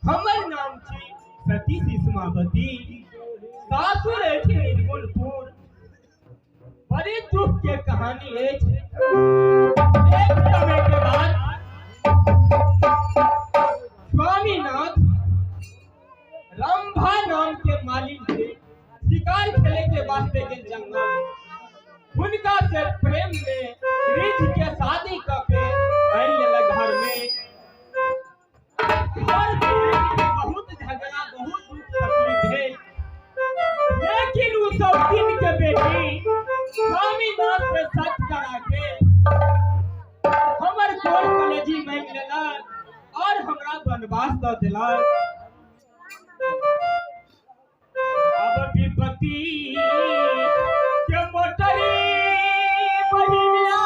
हमर नाम छी सती सीमावती सासुर अछि निर्गुणपुर। बड़ी दुख के कहानी है। एक समय के बाद स्वामीनाथ रंभा नाम के मालिक से शिकार खेले के वास्ते के जंगल उनका से प्रेम में रिझ के शादी करके घर में बहुत झगड़ा बहुत दुख तकलीफ है। लेकिन उस दिन के बेटी स्वामीनाथ से सच करा के हमर गोल कलेजी मांग लेला और हमरा वनवास द दिला। अब विपत्ति के मोटरी बहिनिया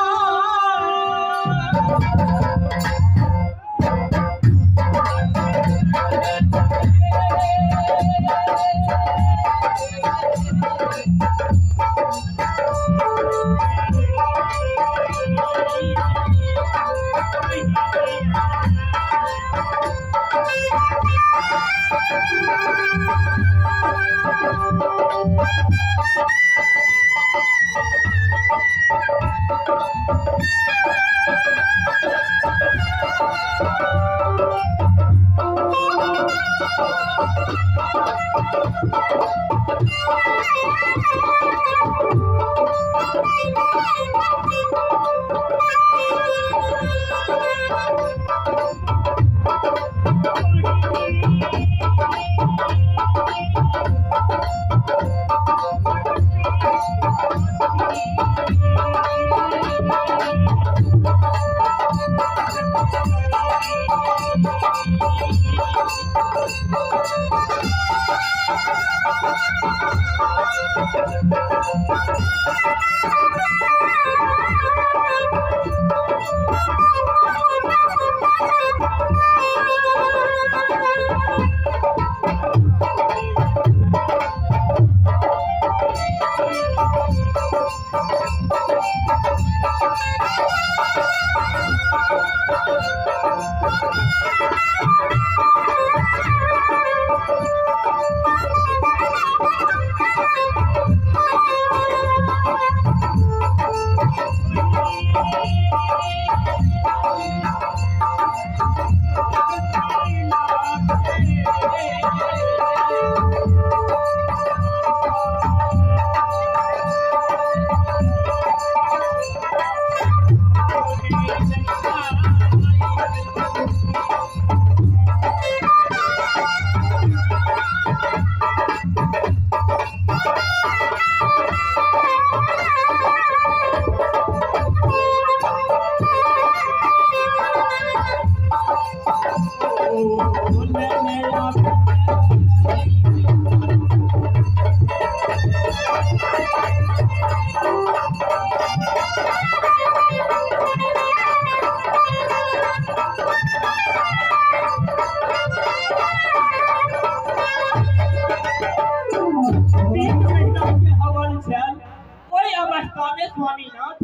स्वामीनाथ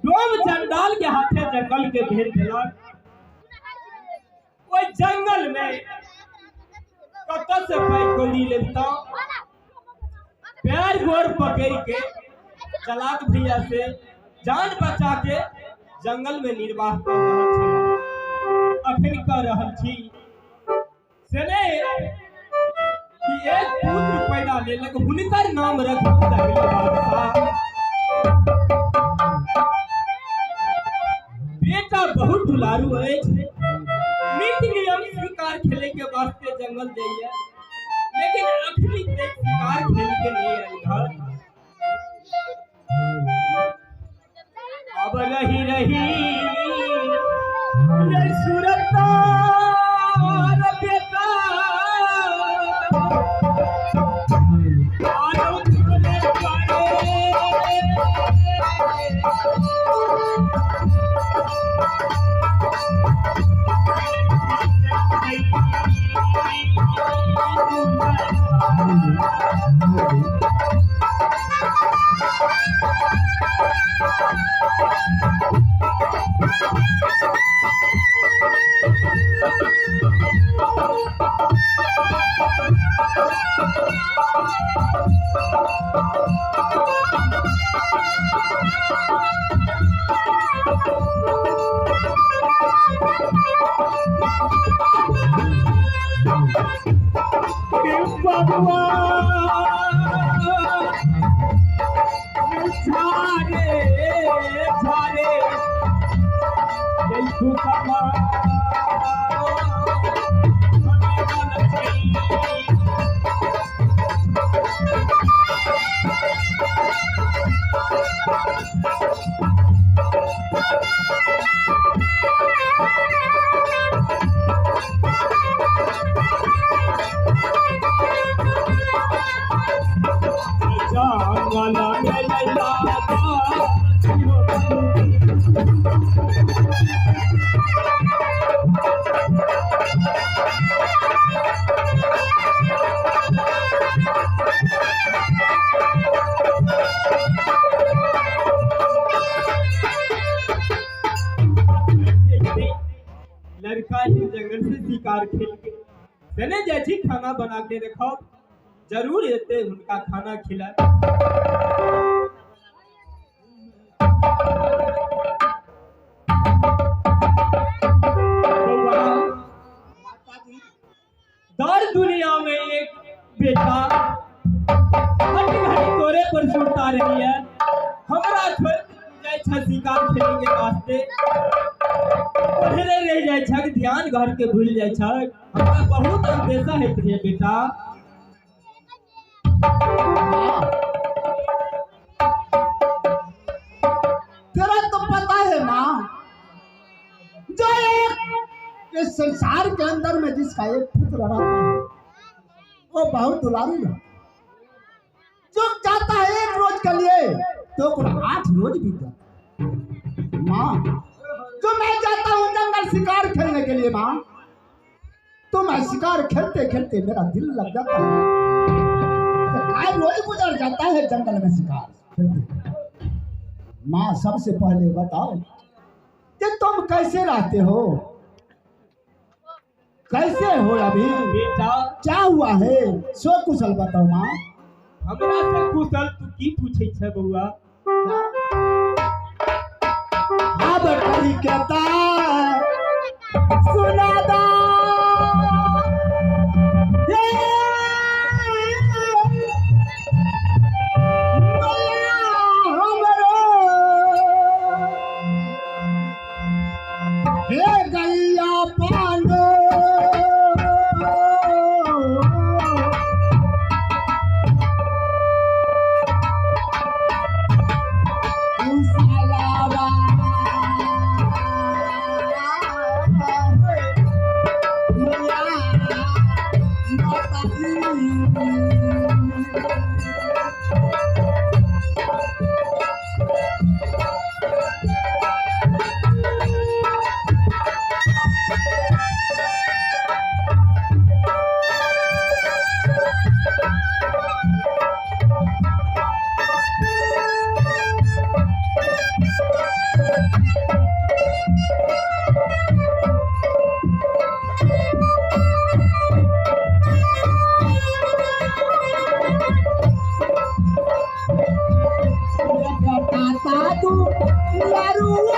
डोम चंडाल के हाथे जंगल के भेज दिलक। ओई जंगल में कत से पाई गोली लेता पैर गोर पकड़ के चलाक भैया से जान बचा के जंगल में निर्वाह कर रहल छी। अखन कर रहल छी सेने कि एक पुत्र पैदा लेलक, हुनकर नाम रख बादशाह। बेटा बहुत दुलारू है, नीति नियम शिकार खेले के वास्ते जंगल जाइए, लेकिन अखनी तक शिकार खेल के नहीं आई घर। अब रही रही ये सूरत बेटा आलो चले लड़का ही जंगल से शिकार खेल के मैंने जैसी खाना बना के रखो, जरूर येते उनका खाना खिला। दर दुनिया में एक बेटा हर घड़ी तोरे पर सुनता रही है, हमारा छोड़ जाए छ शिकार खेले के वास्ते पढ़ले रह जाए छ, ध्यान घर के भूल जाए छ। हमरा बहुत अंदेशा है प्रिय बेटा। तेरा तो पता है ना, जो इस संसार के अंदर में जिसका एक पुत्र रहता है वो बहुत दुलारू है। जो चाहता है एक रोज के लिए तो 8 रोज बीत जाता। माँ शिकार खेलने के लिए माँ, तो मैं शिकार खेलते खेलते मेरा दिल लग जाता है, तो रोज गुजर जाता है जंगल में शिकार खेलते। माँ सबसे पहले बताओ कि तुम कैसे रहते हो, कैसे हो अभी? बेटा क्या हुआ है सो कुशल बताओ माँ। हमरा से कुशल तू की पूछे छे बउआ? अब कभी कहता सुना दा गैया पांडो Laru